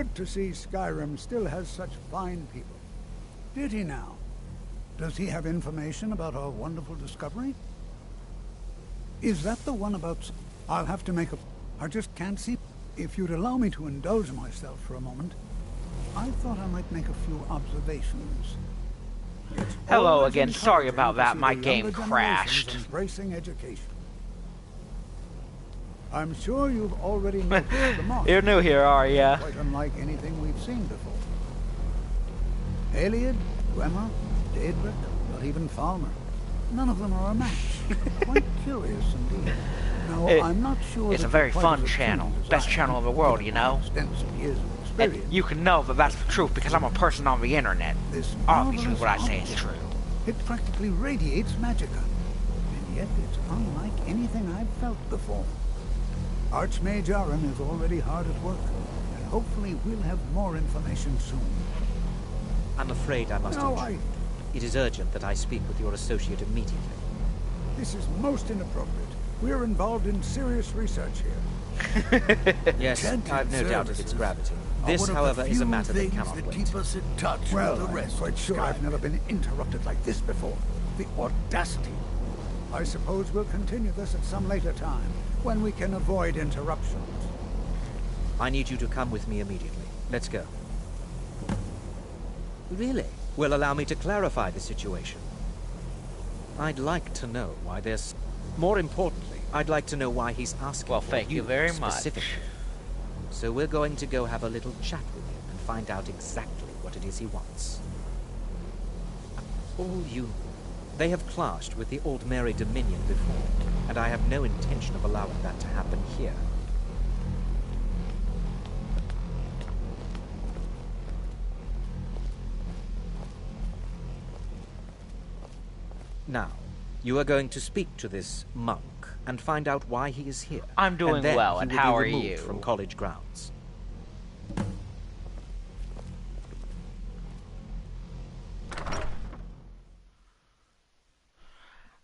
good to see Skyrim still has such fine people. Did he now? Does he have information about our wonderful discovery? Is that the one about... I'll have to make a... I just can't see... If you'd allow me to indulge myself for a moment, I thought I might make a few observations. Hello again, sorry about that, my game crashed. Embracing education. I'm sure you've already noticed the mark. You're new here, are ya? Quite unlike anything we've seen before. Eliad, Gwemmer, Daedric, not even Falmer. None of them are a match. Quite curious indeed. No, I'm not sure it's a very fun channel. Best channel in the world, you know? And you can know that that's the truth because I'm a person on the internet. Obviously what I say is true. It practically radiates magicka. And yet it's unlike anything I've felt before. Archmage Aron is already hard at work. And hopefully we'll have more information soon. I'm afraid I must intrude. It is urgent that I speak with your associate immediately. This is most inappropriate. We're involved in serious research here. Yes, I've no doubt of its gravity. This, however, is a matter that cannot wait. Keep us in touch well, with the rest. I'm quite sure I've never been interrupted like this before. The audacity. I suppose we'll continue this at some later time, when we can avoid interruptions. I need you to come with me immediately. Let's go. Really? Well, allow me to clarify the situation. I'd like to know why there's... More importantly, I'd like to know why he's asking well, thank you very much. So we're going to go have a little chat with him and find out exactly what it is he wants. All you... They have clashed with the Old Mary Dominion before, and I have no intention of allowing that to happen here. Now, you are going to speak to this monk and find out why he is here. I'm doing well, and how are you? From college grounds.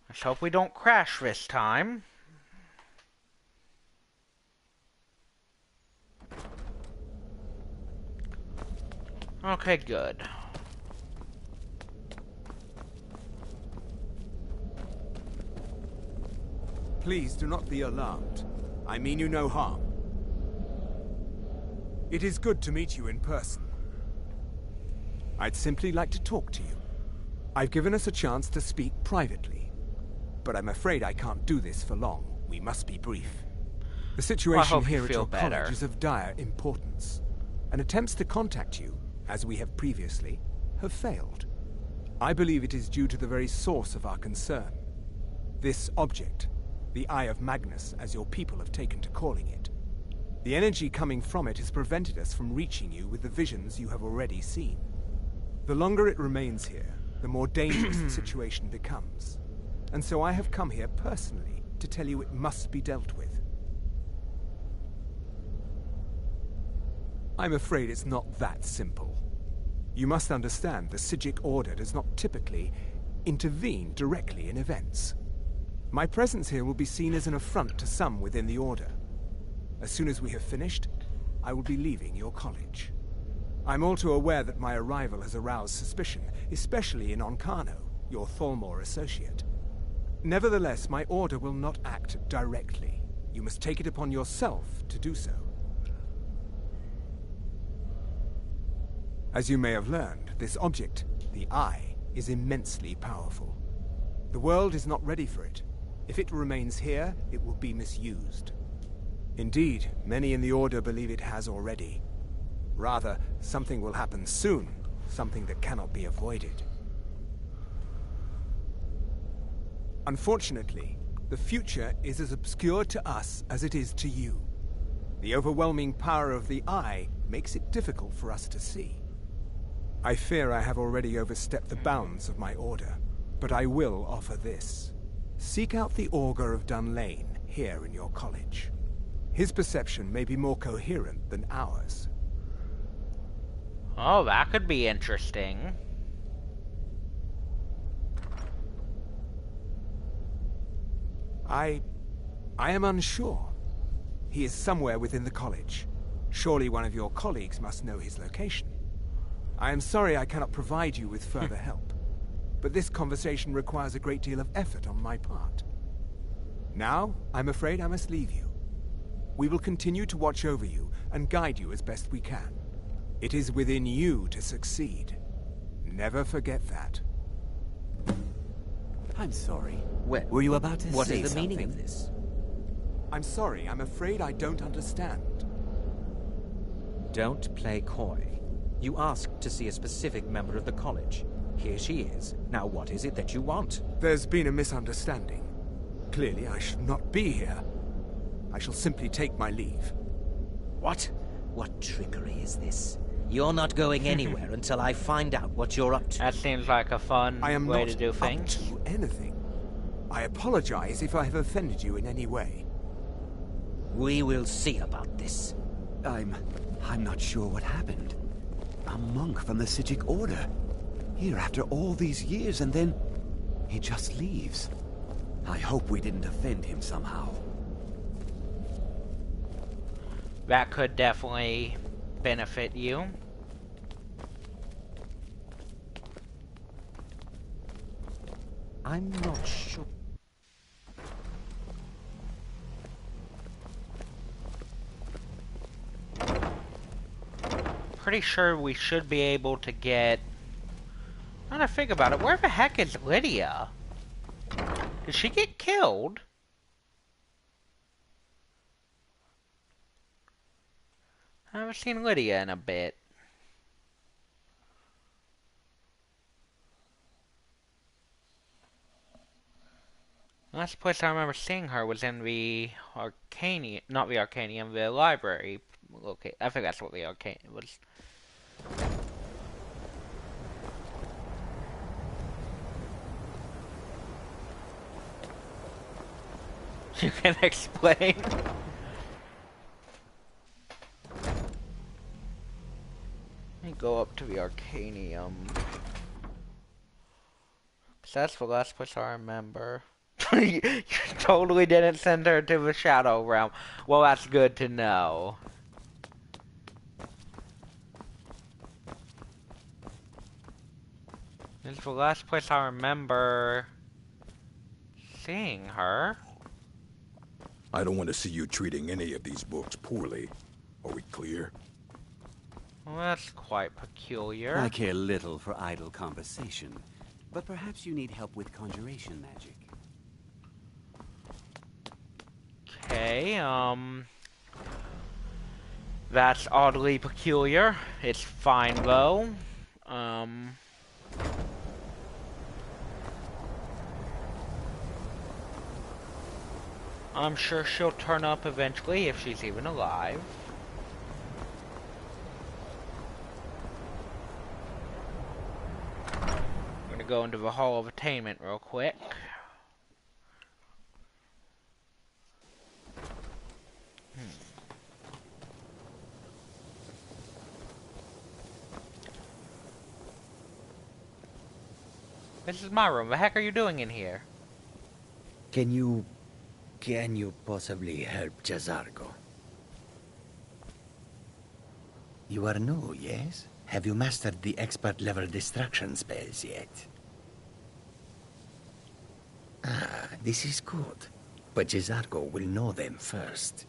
Let's hope we don't crash this time. Okay, good. Please do not be alarmed. I mean you no harm. It is good to meet you in person. I'd simply like to talk to you. I've given us a chance to speak privately, but I'm afraid I can't do this for long. We must be brief. The situation here at your college is of dire importance, and attempts to contact you, as we have previously, have failed. I believe it is due to the very source of our concern. This object, the Eye of Magnus, as your people have taken to calling it. The energy coming from it has prevented us from reaching you with the visions you have already seen. The longer it remains here, the more dangerous the situation becomes. And so I have come here personally to tell you it must be dealt with. I'm afraid it's not that simple. You must understand the Psijic Order does not typically intervene directly in events. My presence here will be seen as an affront to some within the Order. As soon as we have finished, I will be leaving your college. I'm all too aware that my arrival has aroused suspicion, especially in Onkano, your Thalmor associate. Nevertheless, my Order will not act directly. You must take it upon yourself to do so. As you may have learned, this object, the Eye, is immensely powerful. The world is not ready for it. If it remains here, it will be misused. Indeed, many in the Order believe it has already. Rather, something will happen soon, something that cannot be avoided. Unfortunately, the future is as obscure to us as it is to you. The overwhelming power of the Eye makes it difficult for us to see. I fear I have already overstepped the bounds of my Order, but I will offer this. Seek out the Augur of Dunlane here in your college. His perception may be more coherent than ours. Oh, that could be interesting. I am unsure. He is somewhere within the college. Surely one of your colleagues must know his location. I am sorry I cannot provide you with further help, but this conversation requires a great deal of effort on my part. Now, I'm afraid I must leave you. We will continue to watch over you and guide you as best we can. It is within you to succeed. Never forget that. I'm sorry. Were you about to What say is the meaning something? of this? I'm sorry, I'm afraid I don't understand. Don't play coy. You asked to see a specific member of the college. Here she is. Now what is it that you want? There's been a misunderstanding. Clearly, I should not be here. I shall simply take my leave. What? What trickery is this? You're not going anywhere until I find out what you're up to. That seems like a fun I am way not to do up things. to anything. I apologize if I have offended you in any way. We will see about this. I'm not sure what happened. A monk from the Sijic Order. Here after all these years, and then he just leaves. I hope we didn't offend him somehow. That could definitely benefit you. I'm not sure. Pretty sure we should be able to get... Now that I think about it, where the heck is Lydia? Did she get killed? I haven't seen Lydia in a bit. Last place I remember seeing her was in the Arcanium, not the Arcanium, the library. Okay, I think that's what the Arcanium was. You can explain. Let me go up to the Arcanium. 'Cause that's the last place I remember. You totally didn't send her to the Shadow Realm. Well, that's good to know. This is the last place I remember seeing her. I don't want to see you treating any of these books poorly. Are we clear? Well, that's quite peculiar. I care little for idle conversation, but perhaps you need help with conjuration magic. Okay, that's oddly peculiar. It's fine, though. I'm sure she'll turn up eventually, if she's even alive. I'm gonna go into the Hall of Attainment real quick. This is my room. The heck are you doing in here? Can you possibly help Jazargo? You are new, yes? Have you mastered the expert-level distraction spells yet? Ah, this is good. But Jazargo will know them first.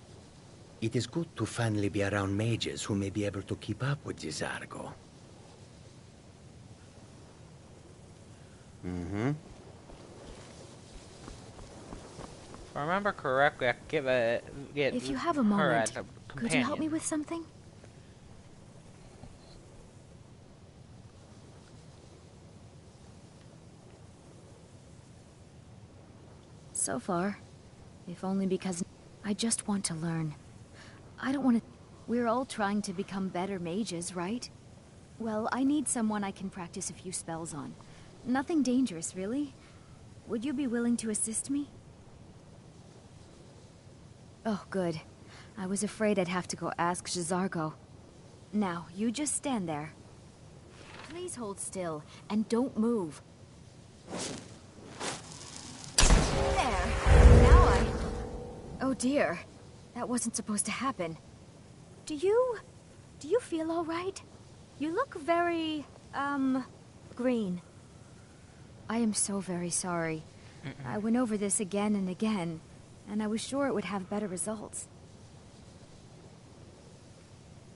It is good to finally be around mages who may be able to keep up with Jazargo. Mm-hmm. If I remember correctly, I could get If you have a her moment, as a could you help me companion. with something? So far, if only because I just want to learn. I don't want to... We're all trying to become better mages, right? Well, I need someone I can practice a few spells on. Nothing dangerous, really. Would you be willing to assist me? Oh, good. I was afraid I'd have to go ask Jazargo. Now, you just stand there. Please hold still, and don't move. There! Now I... Oh dear. That wasn't supposed to happen. Do you feel all right? You look very, green. I am so very sorry. I went over this again and again, and I was sure it would have better results.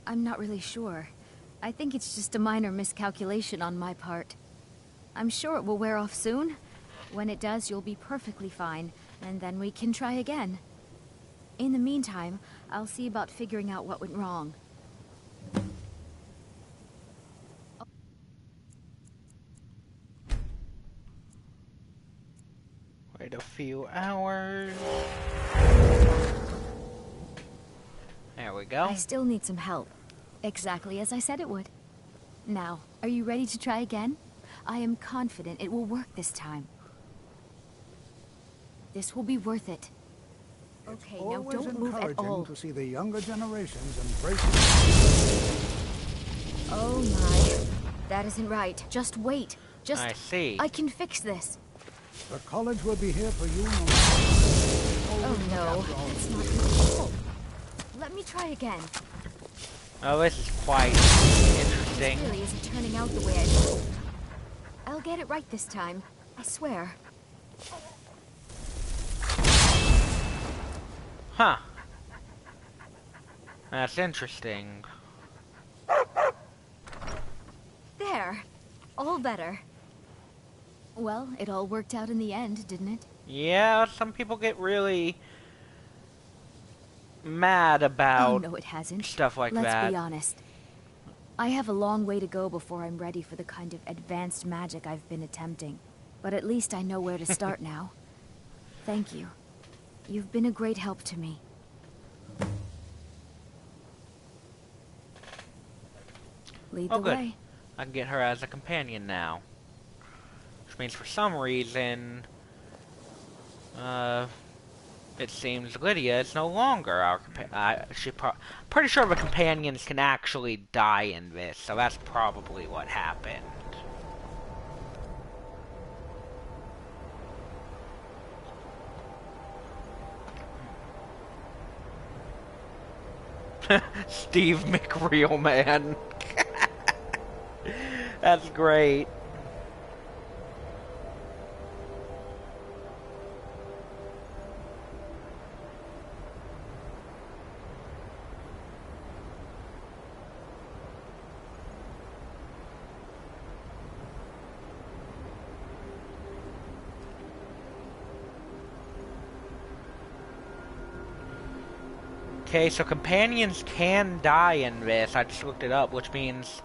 I'm not really sure. I think it's just a minor miscalculation on my part. I'm sure it will wear off soon. When it does, you'll be perfectly fine, and then we can try again. In the meantime, I'll see about figuring out what went wrong. Wait a few hours. There we go. I still need some help. Exactly as I said it would. Now, are you ready to try again? I am confident it will work this time. This will be worth it. Okay, now don't move at all. To see the younger generations embrace. Oh my. That isn't right. Just wait. I see. I can fix this. The college will be here for you no matter. Oh no, that's not good. Let me try again. Oh, this is quite interesting. This really isn't turning out the way I hoped. I'll get it right this time. I swear. Huh. That's interesting. There. All better. Well, it all worked out in the end, didn't it? Yeah, some people get really mad about no, it hasn't. Stuff like that. Let's be honest. I have a long way to go before I'm ready for the kind of advanced magic I've been attempting. But at least I know where to start now. Thank you. You've been a great help to me. Lead the way. I can get her as a companion now. Which means for some reason, it seems Lydia is no longer our companion. Pretty sure the companions can actually die in this, so that's probably what happened. Steve McReal, man. That's great. Okay, so companions can die in this. I just looked it up, which means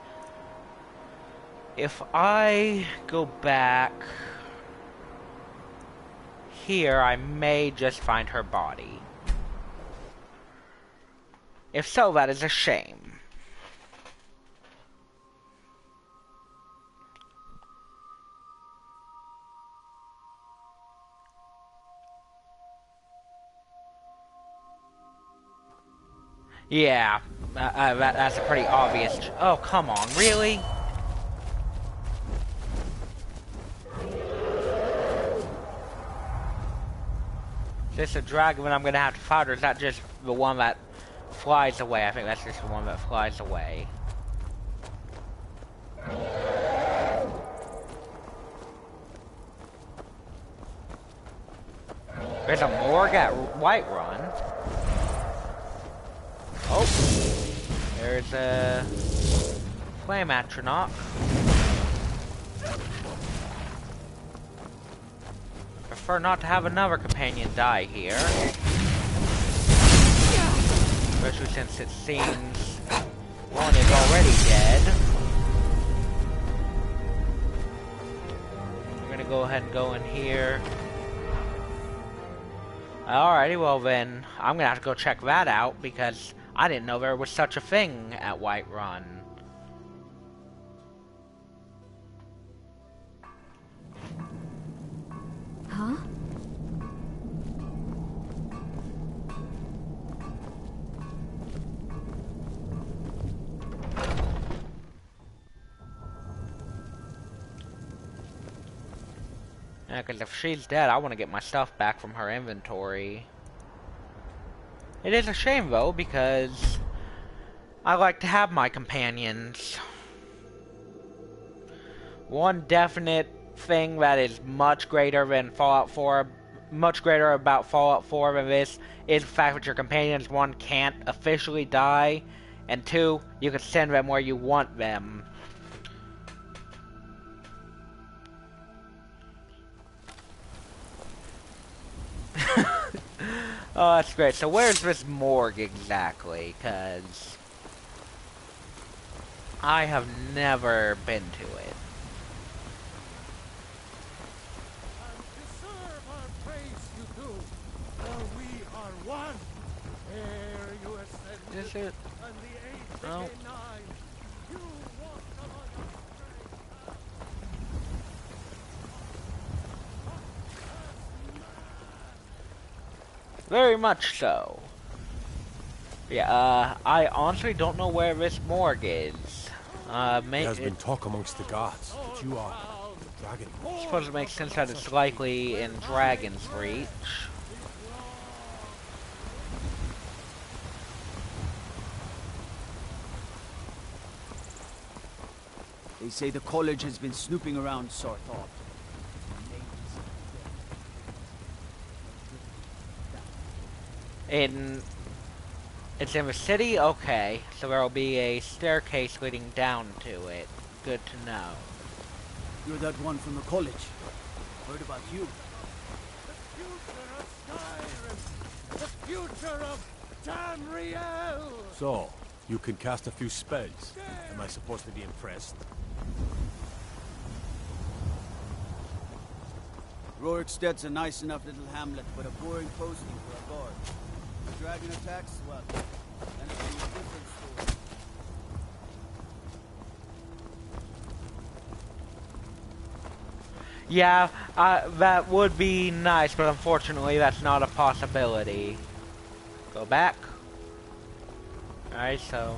if I go back here, I may just find her body. If so, that is a shame. Yeah, that's a pretty obvious. Oh, come on, really? Is this a dragon that I'm gonna have to fight, or is that just the one that flies away? I think that's just the one that flies away. There's a morgue at Whiterun. Oh, there's a flame atronach. Prefer not to have another companion die here, especially since it seems one is already dead. We're gonna go ahead and go in here. Alrighty, well then, I'm gonna have to go check that out because I didn't know there was such a thing at Whiterun. Huh? Yeah, because if she's dead, I want to get my stuff back from her inventory. It is a shame, though, because I like to have my companions. One definite thing that is much greater than Fallout 4, much greater about Fallout 4 than this, is the fact that your companions, one, can't officially die, and two, you can send them where you want them. Oh, that's great. So where's this morgue exactly? Because I have never been to it. Is it? No. Very much so. Yeah, I honestly don't know where this morgue is. There has been talk amongst the gods that you are the dragon. I suppose it makes sense that it's likely in Dragon's Reach. They say the college has been snooping around Sarthop. It's in the city? Okay. So there'll be a staircase leading down to it. Good to know. You're that one from the college. Heard about you. The future of Tamriel! So, you can cast a few spells. Am I supposed to be impressed? Roriksted's a nice enough little hamlet, but a boring posting for a guard. The dragon attacks, well, then it's a different story. Yeah, that would be nice, but unfortunately that's not a possibility. Go back. Alright, so...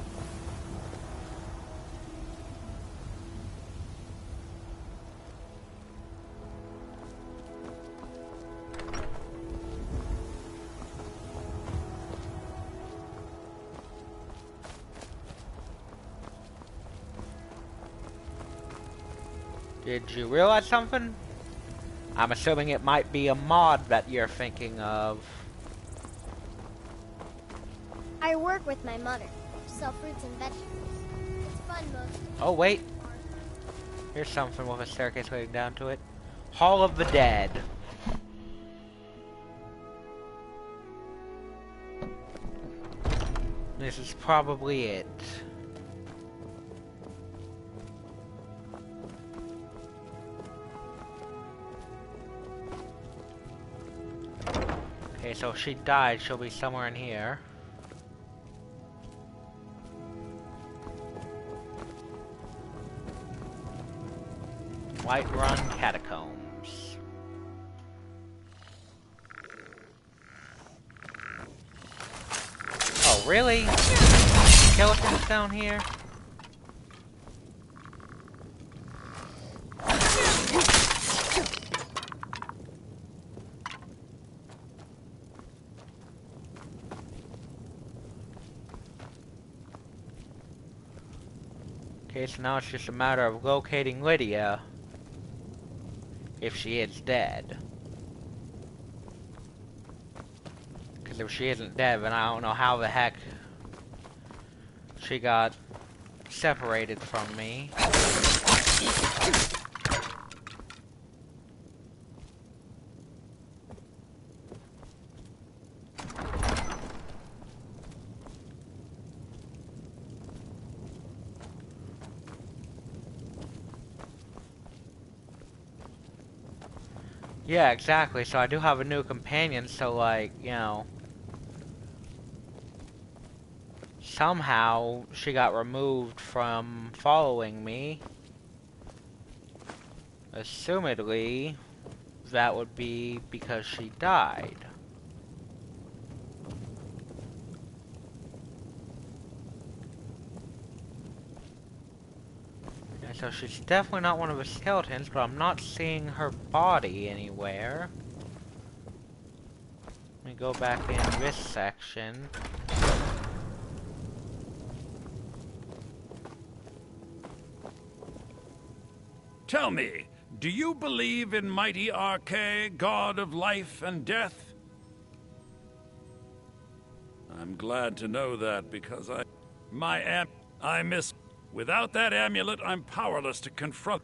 Did you realize something? I'm assuming it might be a mod that you're thinking of. I work with my mother. Sell fruits and vegetables. It's fun most. Oh, wait. Here's something with a staircase leading down to it. Hall of the Dead. This is probably it. Okay, so if she died, she'll be somewhere in here. Whiterun Catacombs. Oh, really? Skeletons down here? Okay, so now it's just a matter of locating Lydia. If she is dead. Because if she isn't dead, then I don't know how the heck she got separated from me. Yeah, exactly. So I do have a new companion, so like, you know, somehow she got removed from following me. Assumedly, that would be because she died. So she's definitely not one of the skeletons, but I'm not seeing her body anywhere. Let me go back in this section. Tell me, do you believe in mighty Arche, god of life and death? I'm glad to know that, because I miss... Without that amulet, I'm powerless to confront...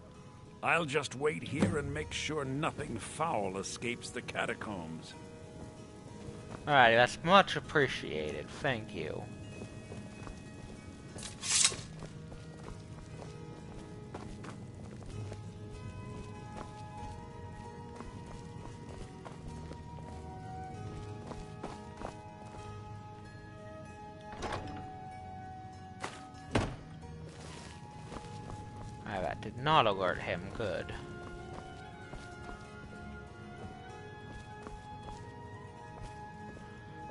I'll just wait here and make sure nothing foul escapes the catacombs. Alright, that's much appreciated. Thank you. That did not alert him. Good.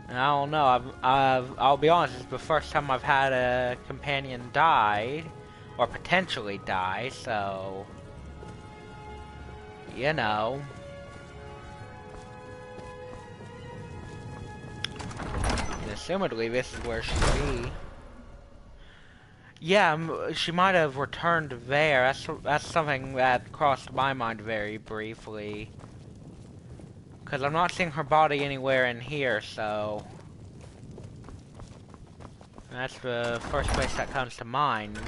And I don't know. I'll be honest. It's the first time I've had a companion die, or potentially die. So, you know. And assumedly, this is where she'll be. Yeah, she might have returned there. That's something that crossed my mind very briefly. Because I'm not seeing her body anywhere in here, so... That's the first place that comes to mind.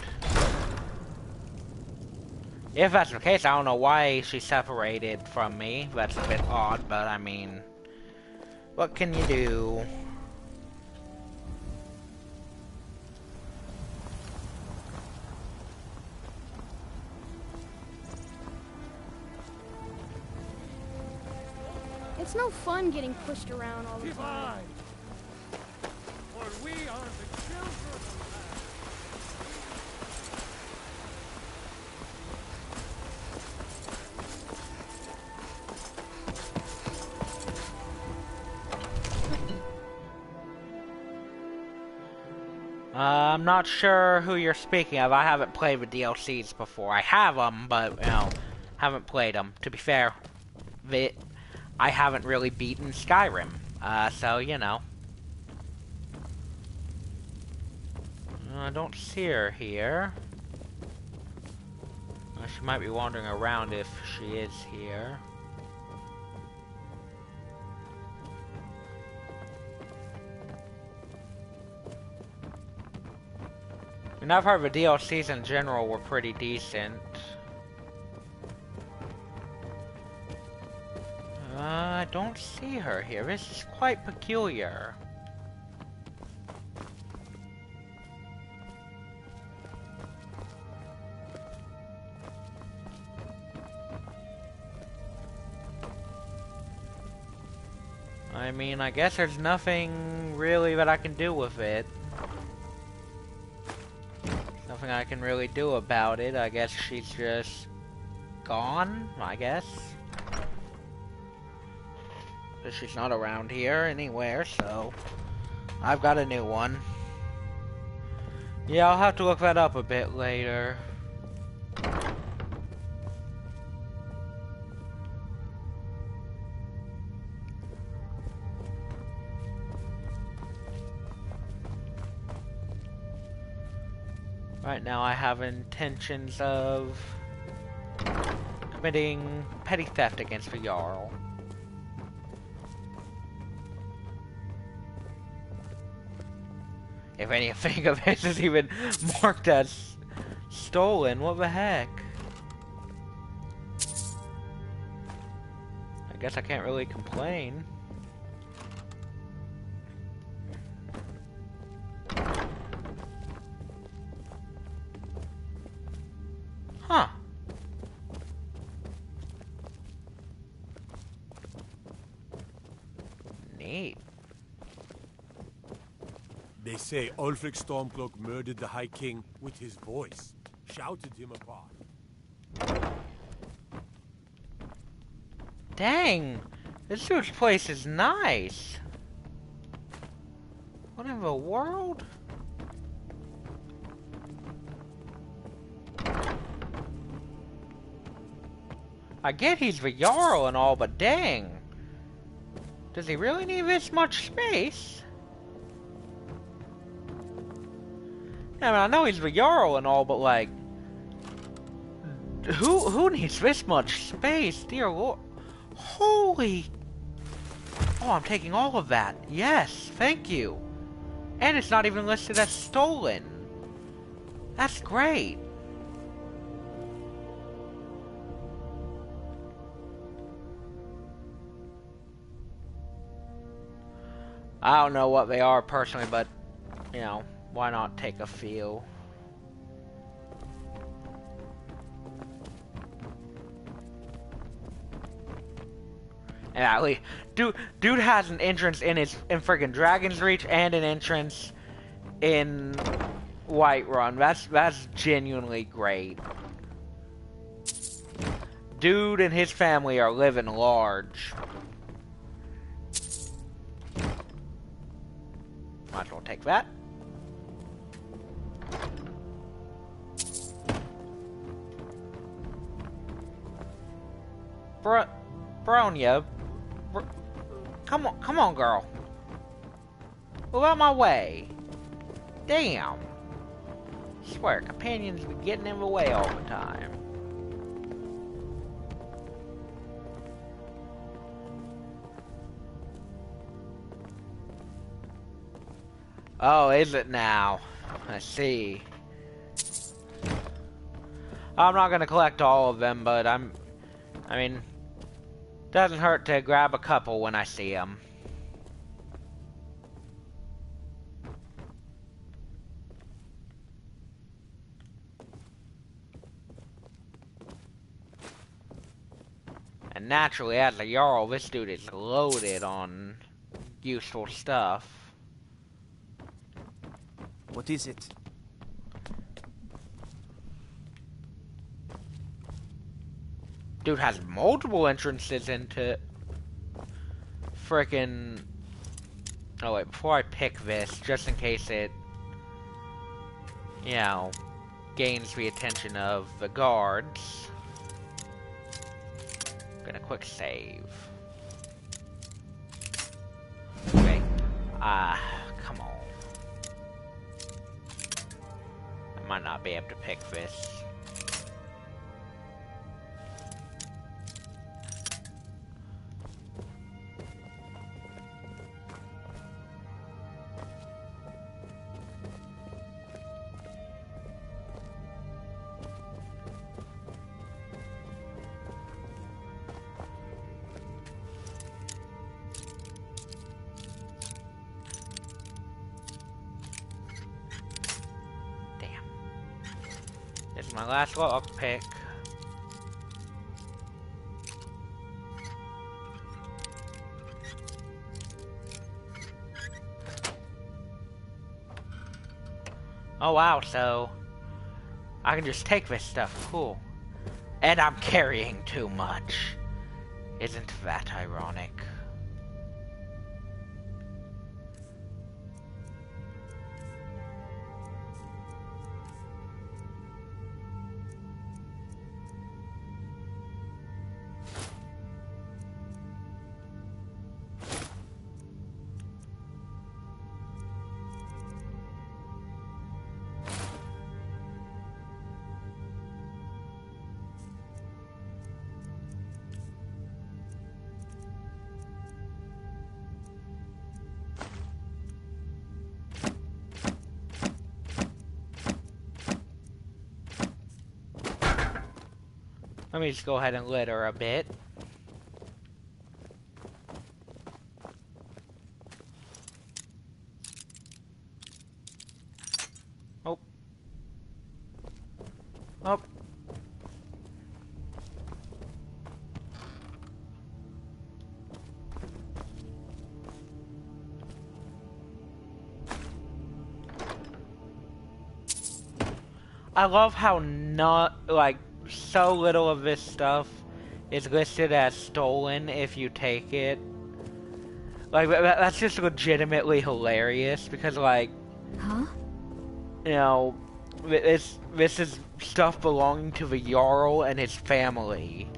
If that's the case, I don't know why she separated from me. That's a bit odd, but I mean... What can you do? It's no fun getting pushed around all the time. For we are the children of I'm not sure who you're speaking of. I haven't played with DLCs before. I have them, but, you know, haven't played them. To be fair, I haven't really beaten Skyrim, so, you know. I don't see her here. She might be wandering around if she is here. I mean, I've heard the DLCs in general were pretty decent. I don't see her here. This is quite peculiar. I mean, I guess there's nothing really that I can do with it. Nothing I can really do about it. I guess she's just gone, I guess. She's not around here anywhere, so I've got a new one. Yeah, I'll have to look that up a bit later. Right now I have intentions of committing petty theft against the Jarl. If anything of this is even marked as stolen, what the heck? I guess I can't really complain. Huh. Neat. They say Ulfric Stormcloak murdered the High King with his voice, shouted him apart. Dang! This dude's place is nice! What in the world? I get he's the Jarl and all, but dang! Does he really need this much space? I mean, I know he's the Jarl and all, but like... Who needs this much space, dear lord? Holy! Oh, I'm taking all of that. Yes, thank you. And it's not even listed as stolen. That's great. I don't know what they are personally, but, you know, why not take a few? And at least, dude has an entrance in friggin' Dragon's Reach and an entrance in Whiterun. That's genuinely great. Dude and his family are living large. Might as well take that. Bronya, come on, girl. Move out my way. Damn. Swear, companions be getting in the way all the time. Oh, is it now? I see. I'm not gonna collect all of them, but I mean, doesn't hurt to grab a couple when I see them. And naturally, as a Jarl, this dude is loaded on useful stuff. What is it? Dude has multiple entrances into frickin'... Oh wait, before I pick this, just in case it, you know, gains the attention of the guards. I'm gonna quick save. Okay. Come on. I might not be able to pick this. This is my last lock pick. Oh wow, so I can just take this stuff, cool. And I'm carrying too much. Isn't that ironic? Let me just go ahead and litter a bit. Oh. Oh. I love how not, like, so little of this stuff is listed as stolen if you take it. Like, that's just legitimately hilarious, because, like... Huh? You know, this is stuff belonging to the Jarl and his family.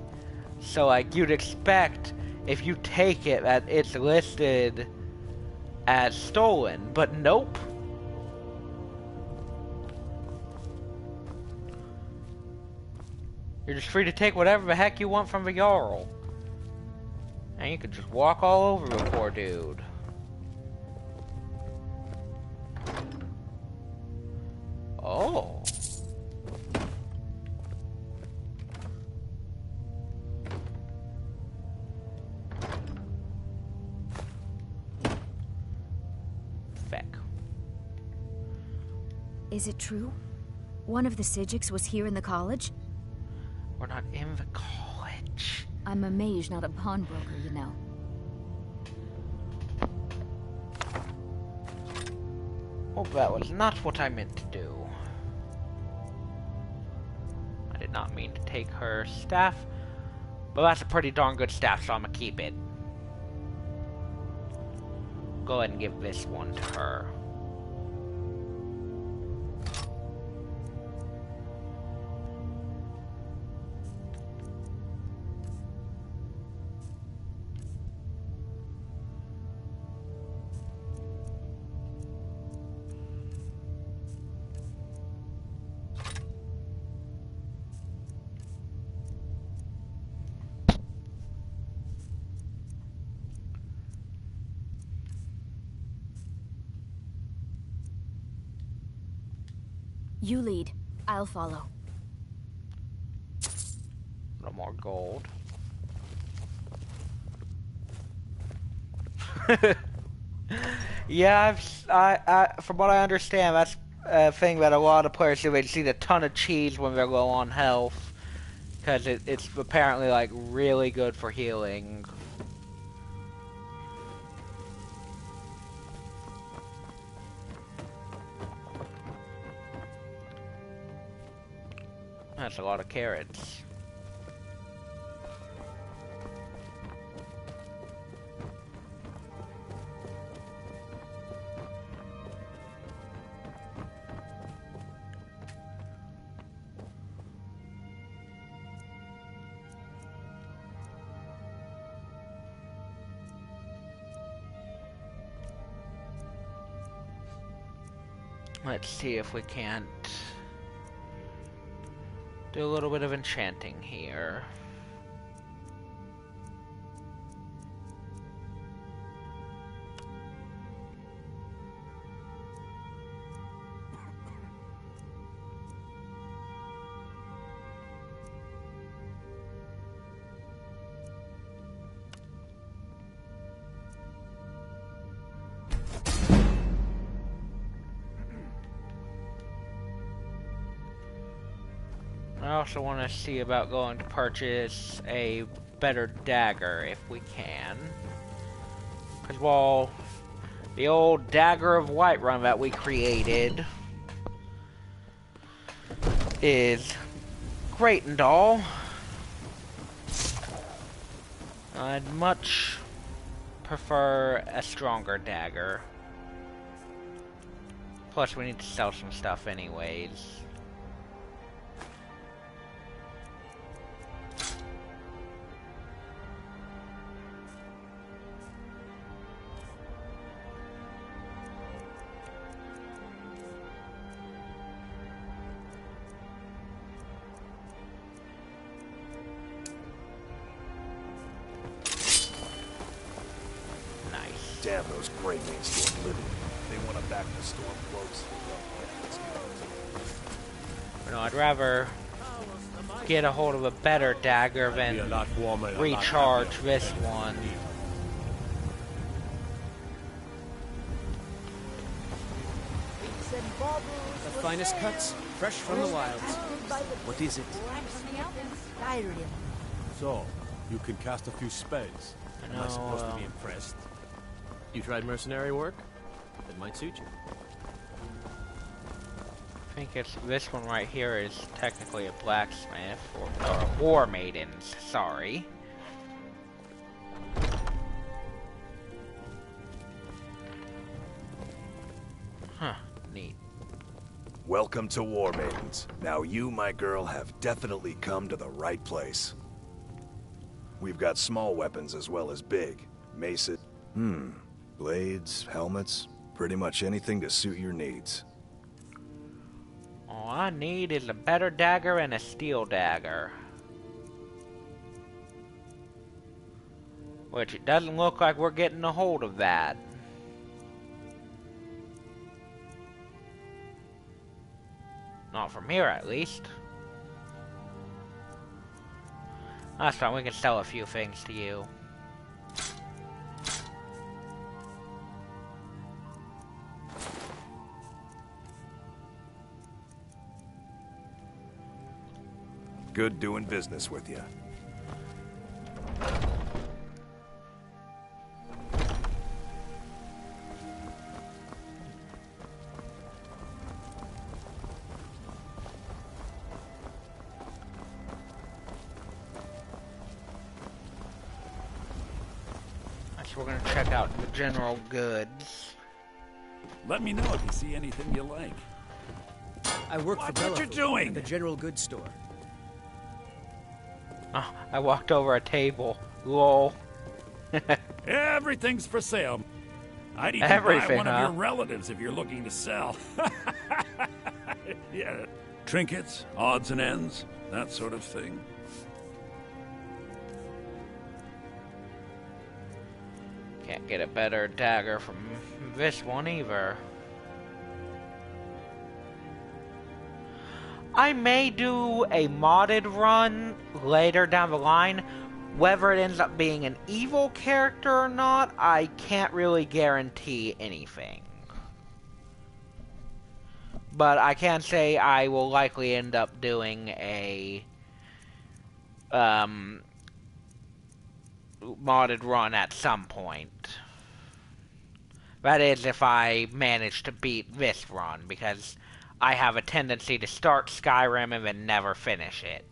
So, like, you'd expect, if you take it, that it's listed as stolen, but nope. You're just free to take whatever the heck you want from the Jarl. And you could just walk all over the poor dude. Oh. Feck. Is it true? One of the Sijiks was here in the college? We're not in the college. I'm a mage, not a pawnbroker, you know. Oh, that was not what I meant to do. I did not mean to take her staff, but that's a pretty darn good staff, so I'm gonna keep it. Go ahead and give this one to her. You lead. I'll follow. No more gold. Yeah, from what I understand, that's a thing that a lot of players do. They just eat a ton of cheese when they're low on health, because it's apparently like really good for healing. That's a lot of carrots. Let's see if we can't do a little bit of enchanting here. I also want to see about going to purchase a better dagger if we can. Because while the old dagger of Whiterun that we created is great and all, I'd much prefer a stronger dagger. Plus we need to sell some stuff anyways. Damn those gray mains to oblivion. They want to back the storm cloaks. No, I'd rather get a hold of a better dagger than recharge this one. The finest cuts, fresh from the wilds. What is it? Skyrim. So, you can cast a few spells. Am I supposed to be impressed? You tried mercenary work? It might suit you. I think it's this one right here is technically a blacksmith, or a war maidens, sorry. Huh, neat. Welcome to War Maidens. Now you, my girl, have definitely come to the right place. We've got small weapons as well as big. Maces, blades, helmets, pretty much anything to suit your needs. All I need is a better dagger and a steel dagger. Which it doesn't look like we're getting a hold of that. Not from here, at least. That's fine, we can sell a few things to you. Good doing business with you. We're gonna check out the general goods. Let me know if you see anything you like. I work for What you doing? at the general goods store. Oh, I walked over a table. Lol. Everything's for sale. I'd even Everything, buy one huh? of your relatives if you're looking to sell. Yeah. Trinkets, odds and ends, that sort of thing. Can't get a better dagger from this one either. I may do a modded run later down the line. Whether it ends up being an evil character or not, I can't really guarantee anything. But I can say I will likely end up doing a modded run at some point. That is if I manage to beat this run, because I have a tendency to start Skyrim and then never finish it.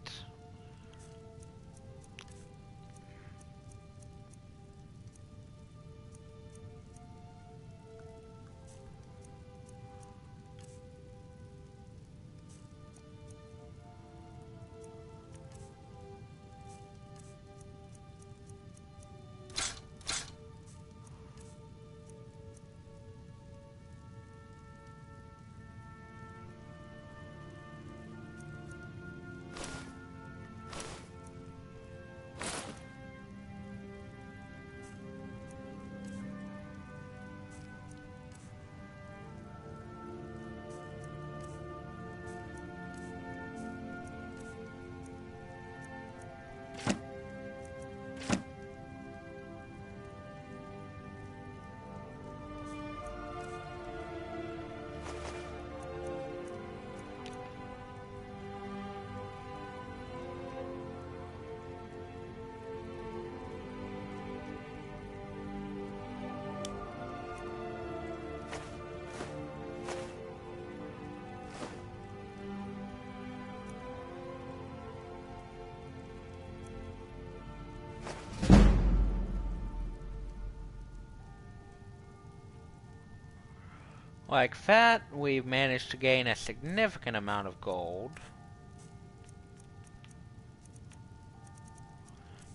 Like that, we've managed to gain a significant amount of gold.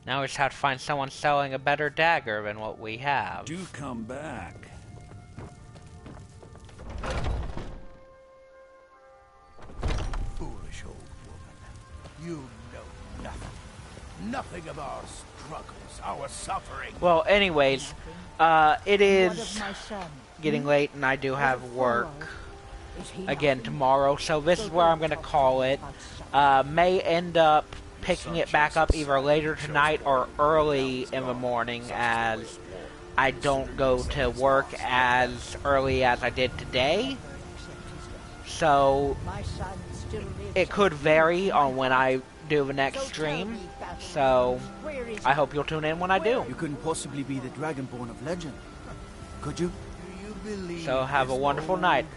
Now we just have to find someone selling a better dagger than what we have. Do come back. Foolish old woman. You know nothing. Nothing of our struggles, our suffering. Well, anyways, it is getting late and I do have work again tomorrow, so this is where I'm going to call it. May end up picking it back up either later tonight or early in the morning, as I don't go to work as early as I did today. So it could vary on when I do the next stream. So I hope you'll tune in when I do. You couldn't possibly be the Dragonborn of legend, could you? So have a wonderful night.